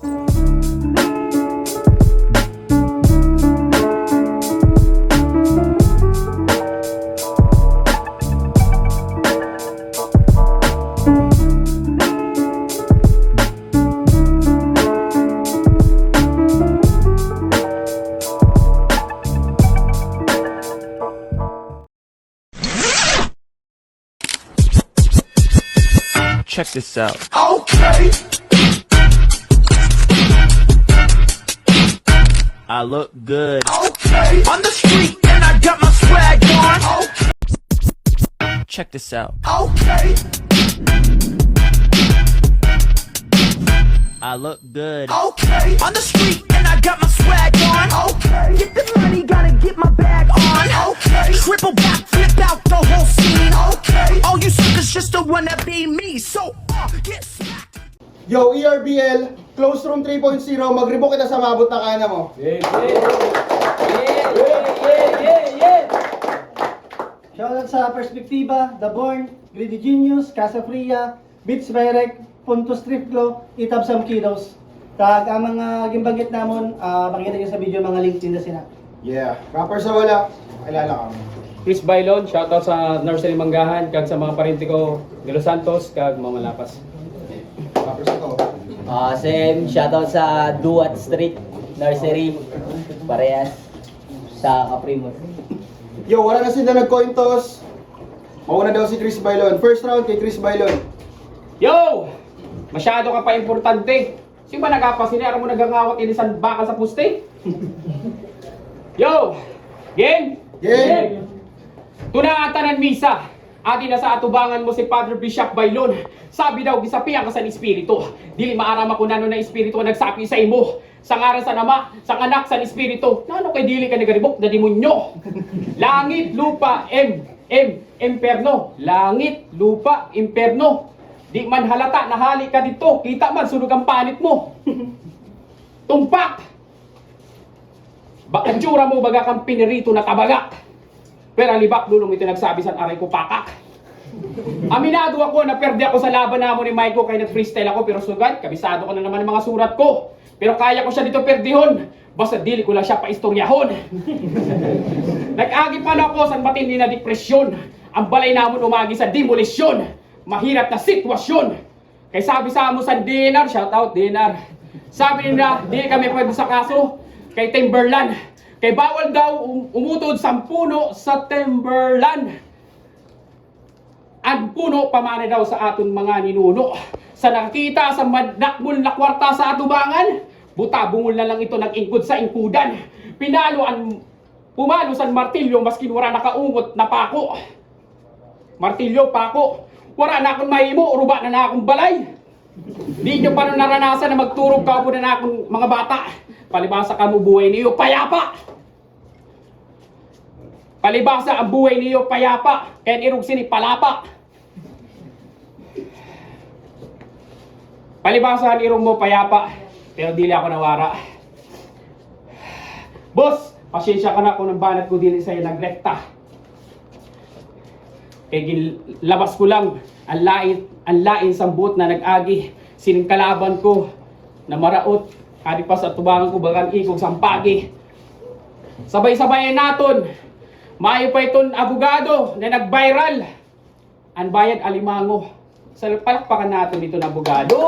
Check this out. Okay. I look good. Okay. On the street and I got my swag on. Okay. Check this out. Okay. I look good. Okay. On the street and I got my swag on. Okay. Get the money, gotta get my bag on. Okay. Triple back, flip out the whole scene. Okay. All you suckers just don't wanna be me. So, get smacked. Yo, ERBL, Close Room 3.0, mag-rebook kita sa mabot na kana mo. Shoutout sa Perspektiba, The Born, Greedy Genius, Casa Fria, Beats Direct, Puntos Thrift Glow, Itab Sam Kiddos. Kag ang mga gimbagit namon, makikita niyo sa video mga link din na sila. Yeah, rapper sa wala, kilala ka. Chris Bailon, shoutout sa Nursery Manggahan, kag sa mga parente ko, De Los Santos, kag Mama Lapas. Rapper sa to. Same, shoutout sa Duat Street Nursery, parehas sa Caprimor. Yo, wala na sila nag-coin toss. Mauna daw si Chris Bailon. First round kay Chris Bailon. Yo! Masyado ka pa importante. Sino ba nagkapasin niya? Aram mo nagangawat inisan baka sa puste? Yo! Game? Game! Tunaatan ng misa. Ati na sa atubangan mo si Father Bishop Bailon. Sabi daw, gisapian ka sa espiritu. Dili maarama ko nano na espiritu ang nagsapi sa imo. Sa ngaran sa nama, sa anak, sa espiritu. Nano kay dili ka nagaribok na demonyo. Langit, lupa, imperno. Langit, lupa, imperno. Di man halata, nahali ka dito. Kita man, sunog ang panit mo. Tumpak! Baka tsura mo baga kang pinirito na kabagak. Pero libak lulong ito nagsabi sa aray ko pakak. Aminado ako na perde ako sa laban namo ni Mike ko kaya nag-freestyle ako pero sugad, kabisado ko na naman ang mga surat ko. Pero kaya ko siya dito perdihon. Basta dili ko lang siya paistoryahon. Nag-agi pa na ako sa matindi na depresyon. Ang balay namon umagi sa demolisyon. Mahirap na sitwasyon. Kaya sabi sa amo sa Dinar, shout out Dinar. Sabi nila, di kami pwede sa kaso kay Timberland. Kay bawal daw umutod sa puno sa Timberland. Ang puno pamana daw sa aton mga ninuno. Sa nakita sa madakbol na kwarta sa atubangan, buta bungol na lang ito nag-ingkod sa ingkudan. Pumalo sa martilyo maski wala nakaungot na pako. Martilyo, pako. Wala na akong mahimo, ruba na akong balay. Di nyo pa naranasan na magturog ka po na akong mga bata. Palibasa ka mo buhay niyo payapa. Palibasa ang buhay niyo payapa. Kaya irog sini palapa. Palibasa ang irog mo payapa. Pero dili ako nawara. Boss, pasensya ka na kung ang banat ko dili sa'yo nagrekta. Kaya labas ko lang ang lain sa buot na nag-agi. Sining kalaban ko na maraot. Kadi pa sa tubangan ko bagang ikog sampagi. Sabay-sabayan naton. Maayo pa itong abogado na nag-viral. Ang bayad alimango. Sa palakpakan natin dito na abogado.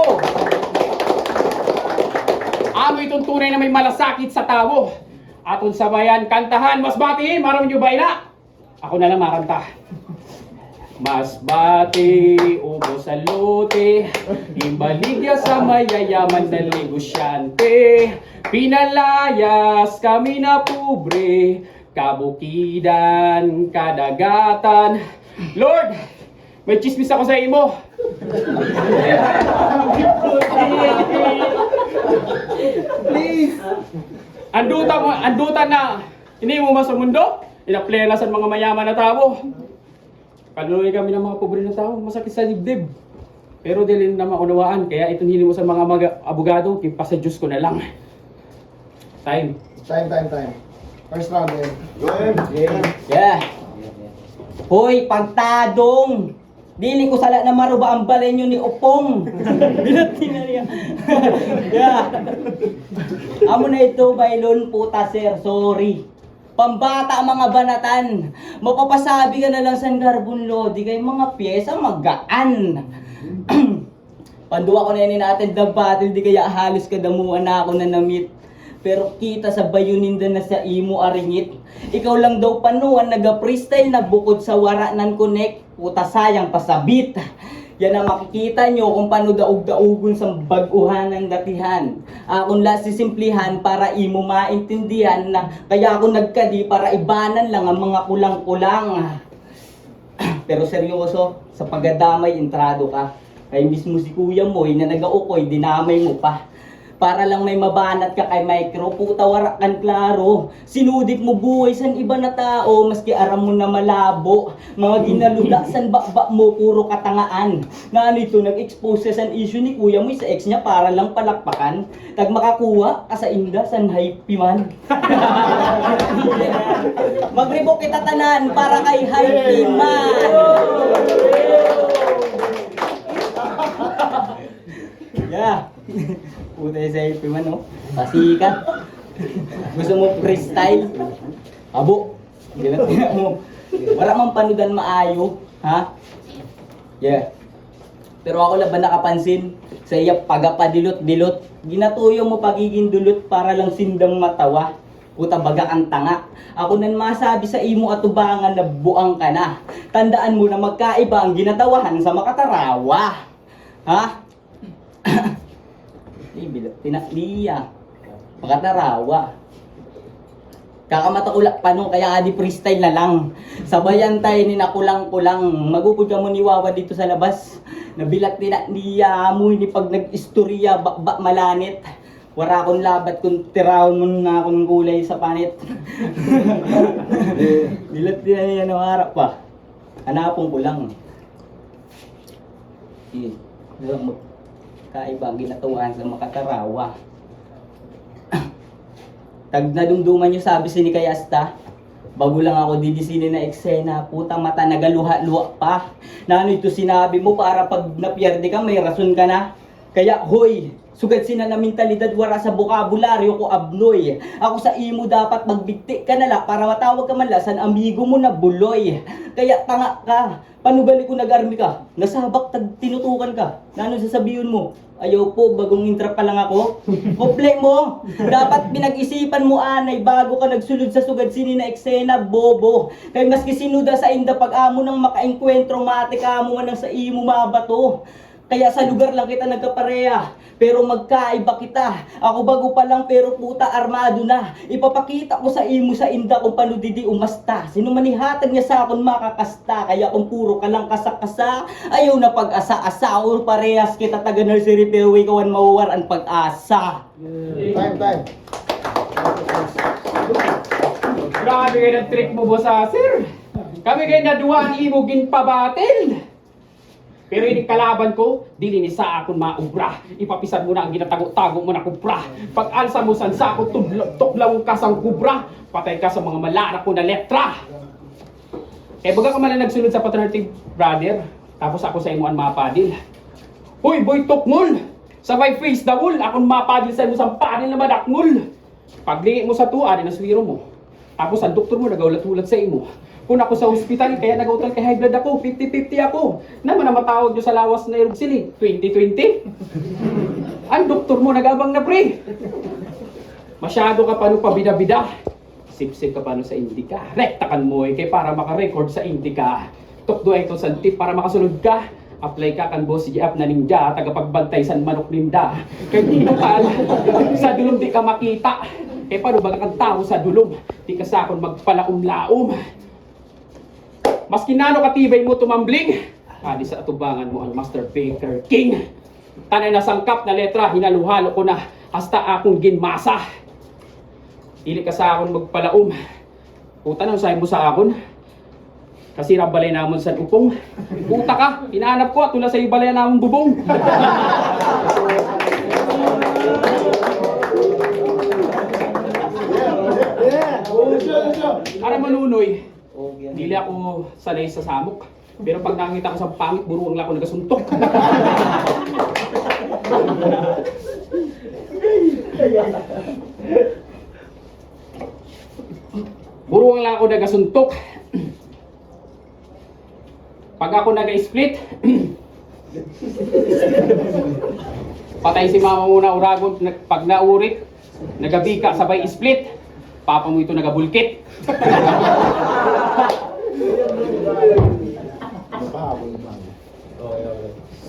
Amo itong tunay na may malasakit sa tao. Aton sabayan kantahan. Mas batiin, maram nyo ba ina? Ako na lang makanta. Mas bati, ubo sa lote, imbaligya sa mayayaman na negosyante. Pinalayas kami na pobre, kabukidan, kadagatan. Lord, may chismis ako sa imo. Please. Anduta na, hindi mo sa mundo, inaplena sa mga mayaman na tao. Kanuloy kami ng mga pobre na tao, masakit sa dibdib. Pero dili na maunawaan, kaya itong hili mo sa mga abogado, kimpa sa Diyos ko na lang. Time. First round, game. Yeah. Hoy, pantadong! Dili ko sala na maruba ang balenyo ni Opong. Binati na niya. Yeah. Amo na ito, bailon, puta sir, sorry. Pambata ang mga banatan. Mapapasabi ka na lang sa garbon lodi kay mga pyesa magaan. Panduwa ko na yan natin the battle, di kaya halos kadamuan na ako na namit. Pero kita sa bayuninda na sa imo aringit. Ikaw lang daw panuan, naga-freestyle na bukod sa wara nan connect. Puta sayang pasabit. Yan ang makikita nyo kung paano daog-daogon sa baguhan ng datihan. Akong sisimplihan para imo maintindihan na kaya ako nagkadi para ibanan lang ang mga kulang-kulang. Pero seryoso, sa pagdadamay, entrado ka. Kay mismo si kuya mo, na nag-aukoy, dinamay mo pa. Para lang may mabanat ka kay micro, puta wara kan klaro. Sinudip mo buhay san iba na tao, maski aram mo na malabo. Mga ginalula san bakba mo, puro katangaan. Na ano ito, nag-expose san issue ni kuya mo sa ex niya para lang palakpakan. Tag makakuha ka sa inda san hype man. Magribok kita tanan para kay hype man. Yeah. Puta sa IP man, no? Pasikat. Gusto mo freestyle? Abo. Gilat mo. Wala mang panudan maayo, ha? Yeah. Pero ako lang ba nakapansin sa iya pagapadilot-dilot? Ginatuyo mo pagiging dulot para lang sindang matawa. Puta baga ang tanga. Ako nan masabi sa imo atubangan na buang ka na. Tandaan mo na magkaiba ang ginatawahan sa makatarawa. Ha? Tinakliya. Makatarawa. Kakamatakula pa no, kaya adi freestyle na lang. Sabayan tayo ni nakulang-kulang. Magupod ka mo ni Wawa dito sa labas. Nabilat niya mo ni pag nag-istorya bakba malanit. Wara akong labat kung tirawon mo na akong gulay sa panit. Bilat din niya ng harap pa. Hanapon ko lang. Kaiba ang ginatuan sa makatarawa. Tag nadumduman nyo sabi si ni Kayasta, bago lang ako didisinin na eksena, putang mata nagaluha-luha pa. Na ano ito sinabi mo para pag napiyerde ka may rason ka na. Kaya hoy, sugad sina na mentalidad wara sa bokabularyo ko abnoy. Ako sa imo dapat magbigti ka na la para matawag ka man la san amigo mo na buloy. Kaya tanga ka. Paano balik ko nag-army ka? Nasabak tag tinutukan ka. Na ano sasabihin mo? Ayaw po, bagong intra pa lang ako. Komple mo! Dapat pinag-isipan mo anay bago ka nagsulod sa sugad sini na eksena, bobo. Kay maski sinuda sa inda pag-amo ng makaengkwentro, mate ka mo man sa imo mabato. Kaya sa lugar lang kita nagkapareha, pero magkaiba kita. Ako bago pa lang pero puta armado na. Ipapakita ko sa imo sa inda kung paano didi umasta. Sino manihatag niya sa akon makakasta. Kaya kung puro ka lang kasakasa, ayaw na pag-asa-asa. Or parehas kita taga nursery pero ikawan mawawar ang pag-asa. Time. Grabe kayo ng trick mo, boss sir. Kami kayo naduwaan imo ginpabatil. Pero ini kalaban ko, dili ni sa akon maubra. Ipapisan mo na ang ginatago-tago mo na kubra. Pag alsa mo san sa ako, tuklaw ka sang kubra. Patay ka sa mga malana ko na letra. Eh baga ka man na nagsunod sa paternity brother, tapos ako sa imo ang mapadil. Hoy boy tukmol! Sabay face the wall, akong mapadil sa imo sang padil na madakmol. Paglingi mo sa tuwa, di na swiro mo. Tapos ang doktor mo nagaulat-ulat sa imo. Kung ako sa ospital, kaya nag-hotel kay high blood ako, 50-50 ako. Naman na matawag nyo sa lawas na Irugsilig, 20-20. Ang doktor mo nag-abang na pre. Masyado ka pa nung pabida-bida. Sip-sip ka pa nung sa Indica. Rektakan mo kay para makarecord sa Indica. Tukdo ito sa tip para makasunod ka. Apply ka kan boss si app na ninja, tagapagbantay san manok ninda. Kaya di nakal, sa dulong di ka makita. Eh paano ba kang tao sa dulong? Di ka sa akon magpalaom-laom. Maski nano katibay mo tumambling, adi sa atubangan mo ang Master Baker King. Tanay na sangkap na letra, hinaluhalo ko na hasta akong ginmasa. Dili ka sa akon magpalaom. Puta nang sayo mo sa akon. Kasi balay namon sa upong. Puta ka, hinahanap ko at tula sa balay namon bubong. Para manunoy. Dili ako sanay sa samok. Pero pag nakita ko sa pangit, buruang lang ako nagasuntok. Buruang lang ako nagasuntok. Pag ako naga-split, patay si mama muna uragon. Pag naurit, nagabika sabay split, papa mo ito nagabulkit.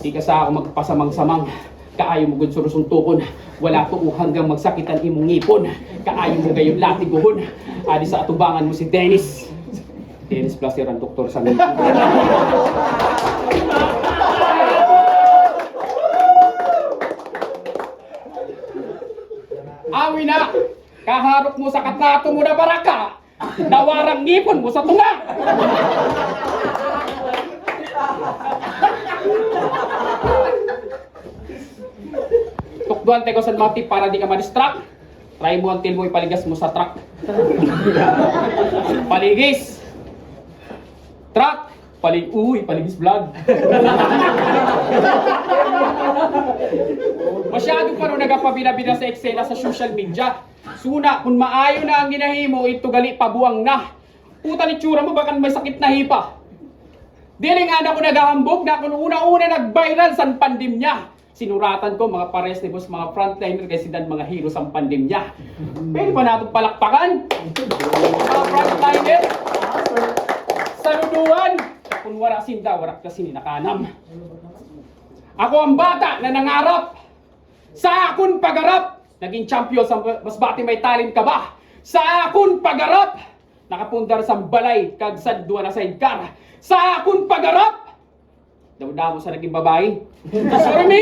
Di ka sa ako magpasamang-samang. Kaayo mo gud surusuntukon. Wala to hanggang magsakitan imong ngipon. Kaayo mo gayon latiguhon. Adi sa atubangan mo si Dennis. Dennis Placer ang doktor sa ngipon. Awi na! Kaharap mo sa katrato mo na baraka! Nawarang ngipon mo sa tunga! Tukduan tayo sa mga tip para di ka ma-distract. Try mo until mo ipaligas mo sa truck. Paligis! Truck! Uy, paligis vlog. Masyado pa rin nagapabina-bina sa eksena sa social media. Suna, kung maayo na ang ginahimo, ito gali pabuang na. Puta ni tsura mo, baka may sakit na hipa. Dili nga na ako naghahambog na kung una-una nag-viral sa pandemya. Sinuratan ko mga pares ni boss, mga frontliner kasi dan mga heroes ang pandemya. Pwede pa natin palakpakan? Mga frontliner? Saluduan! Kung wala sinda, wala kasi ninakanam. Ako ang bata na nangarap. Sa akong pagharap, naging champion sa Masbate may talent ka ba? Sa akong pagharap, nakapundar sa balay, kag sadwa na sa idkar. Sa akong pagharap, daw-daw sa naging babae. Sorry me!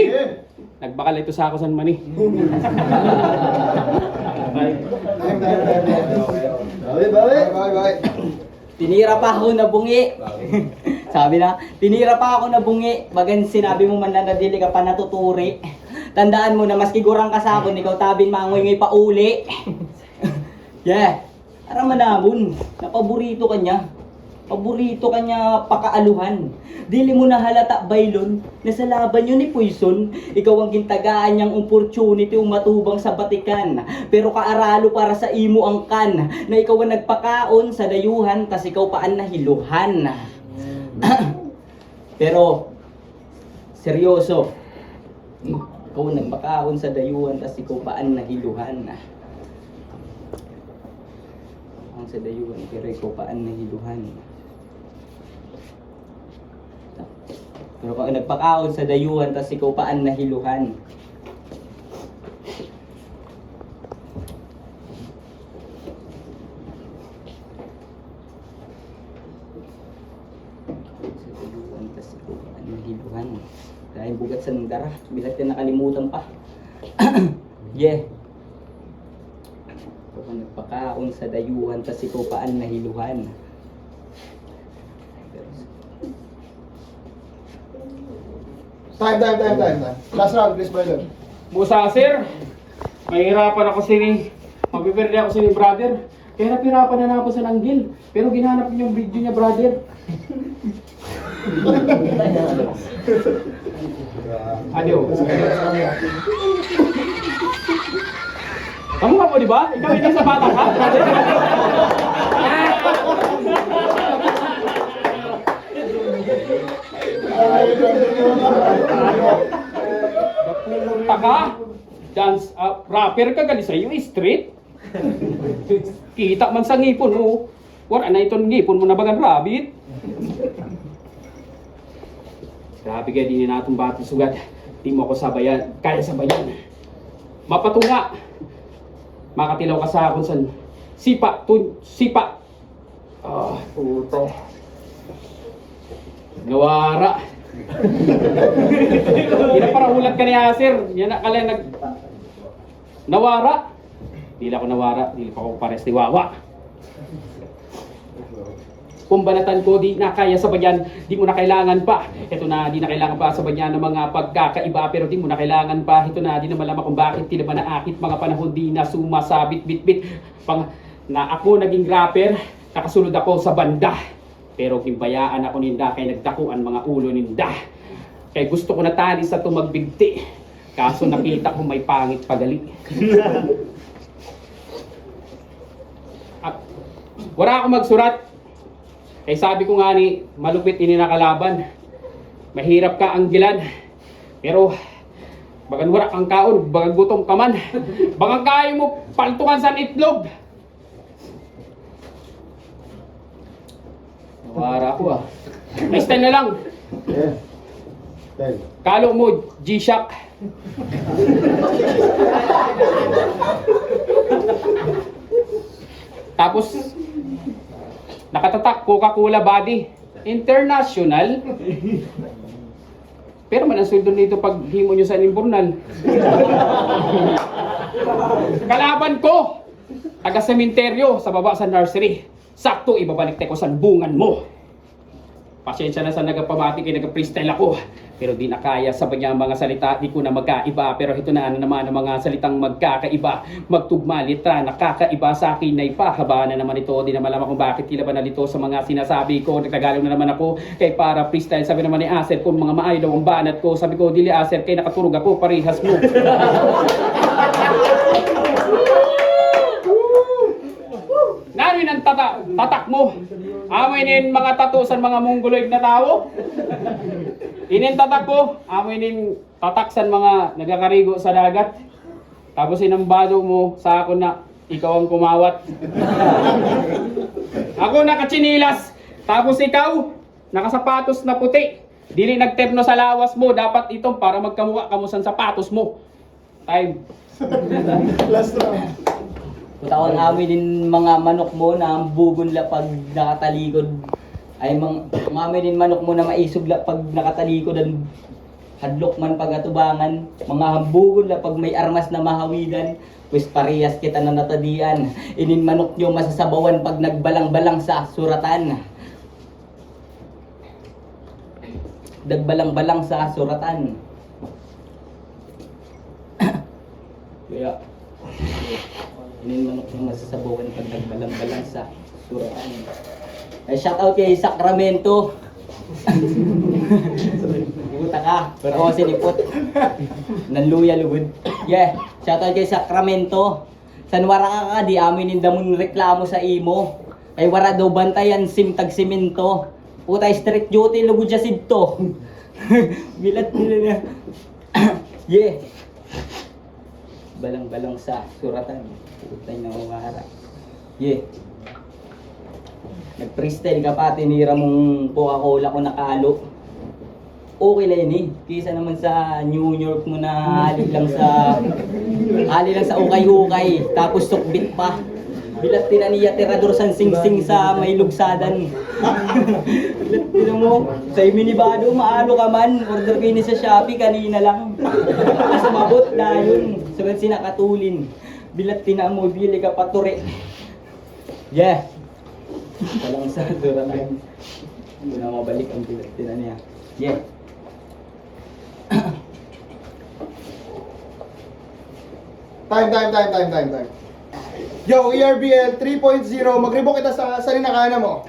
Nagbakal ito sa ako san mani. Bye. Tinira pa ako na bungi. Sabi na, tinira pa ako na bungi. Bagan sinabi mo man na nadili ka pa natuturi. Tandaan mo na maski gurang ka sa akin, ikaw tabin mangoy pa uli. Yeah. Ara manamon, napaborito ka niya. Paborito ka niya pakaaluhan. Dili mo na halata baylon na sa laban yun ni Poison. Ikaw ang gintagaan niyang opportunity matubang sa batikan. Pero kaaralo para sa imo ang kan. Na ikaw ang nagpakaon sa dayuhan tas ikaw paan nahiluhan. Pero seryoso. Ikaw ang nagpakaon sa dayuhan tas ikaw paan nahiluhan. Ang sa dayuhan pero ikaw paan nahiluhan. Pero kung nagpakaon sa dayuhan, tas ikaw paan nahiluhan. Sa dayuhan, tas ikaw paan nahiluhan. Dahil bugat sa nandara, bilat ka nakalimutan pa. Yeah. Kung nagpakaon sa dayuhan, tas ikaw paan nahiluhan. Time. Last round, Chris Bailon. Busa sir, mahirapan ako sini. Mabiberde ako sini brother. Kaya napirapan na ako sa nanggil. Pero ginhanap niyo yung video niya brother. Adiyo. Kamu nga po di ba? Ikaw hindi sa bata ka? Napunta ka? Dance, rapper ka gali sa iyo, street? Kita man sa ngipon mo. Wala na itong ngipon mo na bagan rabbit. Grabe ka, di na natong batong sugat. Di mo ako sabayan, kaya sabayan. Mapatunga. Makatilaw ka sa akin san. Sipa. Puto. Nawara. Pinaparangulat ka niya, sir. Yan na kala nawara. Dili ako nawara. Dili pa ako pares ni Wawa. Kumbanatan ko, di na kaya sabayan. Di mo na kailangan pa. Ito na, di na kailangan pa sabayan ng mga pagkakaiba. Pero di mo na kailangan pa. Ito na, di na malaman kung bakit. Di na ba naakit mga panahon. Di na sumasabit, bit. Na ako naging rapper. Nakasunod ako sa banda. Pero gimbayaan ako ninda kay nagdakuan mga ulo ninda. Kay gusto ko na tali sa tumagbigti. Kaso nakita ko may pangit pagali. At wala akong magsurat. Kay sabi ko nga ni, malupit ini nakalaban. Mahirap ka anggilan. Pero bagan wala kang kaon, bagan gutom ka man. Bagan kaya mo paltukan sa itlog. Nawara ako ah. Next time na lang. Yeah. Tay. Kalo mo, G-Shock. Tapos, nakatatak Coca-Cola body. International. Pero man ang sweldo nito pag himo nyo sa Nimburnal. Kalaban ko! Taga sementeryo sa baba sa nursery. Sakto ibabalik ko sa bungan mo. Pasensya na sa nagapamati kay nag-freestyle ako. Pero di na kaya sa kanyang mga salita, di ko na magkaiba. Pero ito na naman ang mga salitang magkakaiba. Magtugma, litra, nakakaiba sa akin na ipahaba na naman ito. Di na malaman kung bakit tila ba nalito sa mga sinasabi ko. Nagtagalog na naman ako kay para freestyle. Sabi naman ni Acer, kung mga maayaw ang banat ko. Sabi ko, dili Acer, kay nakaturog ako, parehas mo. Narin ang tatak mo. Aminin mga tatusan mga mongoloid na tao. Inin tatak ko. Aminin tataksan mga nagkakarigo sa dagat. Tapos inambado mo sa ako na ikaw ang kumawat. Ako nakatsinilas. Tapos ikaw nakasapatos na puti. Dili nagterno sa lawas mo. Dapat itong para magkamukha kamo sa sapatos mo. Time. Last round. Kutawan amin din mga manok mo na ang bugunla pag nakatalikod. Ay amin din manok mo na maisugla pag nakatalikod ang hadlok man pag atubangan. Mga hambugunla pag may armas na mahawigan. Pues parehas kita na natadian. Inin manok nyo masasabawan pag nagbalang-balang sa suratan. Nagbalang-balang sa suratan. Kaya inin manok yung masasabawan pag nagbalang-balang sa suratan. Ay, shout out kay Sacramento. Ikuta ka, pero ako sinipot. Nanluya lugod. Yeah, shout out kay Sacramento. Sanwara ka di amin indamon reklamo sa imo. Ay wara daw bantayan simtag simento. Utay street duty lugod siya sidto. Bilat nila niya. Yeah. Balang-balang sa suratan. Utay na umara. Yeah. Nag-freestyle ka pa, tinira mong Coca-Cola ko nakalo. Okay lang yun eh. Kisa naman sa New York mo na hali lang sa ukay-ukay. Tapos sukbit pa. Bilat tinaniya tirador san sing-sing sa may lugsadan. Bilat tinan mo, sa minibado maalo ka man. Order kayo ni sa Shopee kanina lang. Kasi mabot na yun. Sabat sinakatulin. Bilat tinan mo, bili ka paturi. Yeah. Walang sa duralan. Hindi na mabalik ang bilat tinan niya. Yeah. Time. Yo, ERBL 3.0, mag-rebook kita sa linakana mo.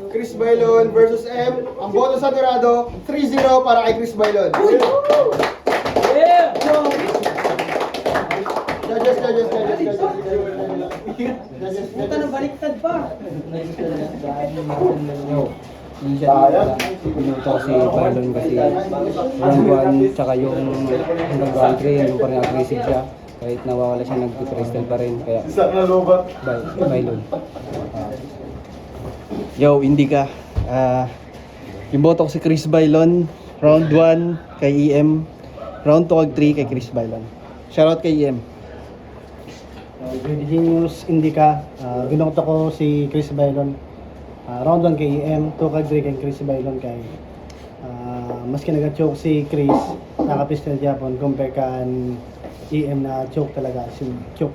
Chris Bailon versus M. Ang boto sa Dorado, 3-0 para kay Chris Bailon. Yeah! Judges. Puta na baliktad pa. Pinuto si Balon kasi round 1 tsaka yung hanggang round 3 yung parang aggressive siya kahit nawawala siya nag-freestyle pa rin kaya Balon. Yo, hindi ka. Yung boto ko si Chris Bailon, round 1 kay EM, round 2 kag 3 kay Chris Bailon. Shoutout kay EM. Greedy Genius Indica, binokto ko si Chris Bailon. Round 1 kay EM, 2 kay 3 kay Chris Bailon kay maski nag-choke si Chris, naka-pistol Japon compare kan EM na choke talaga, si choke.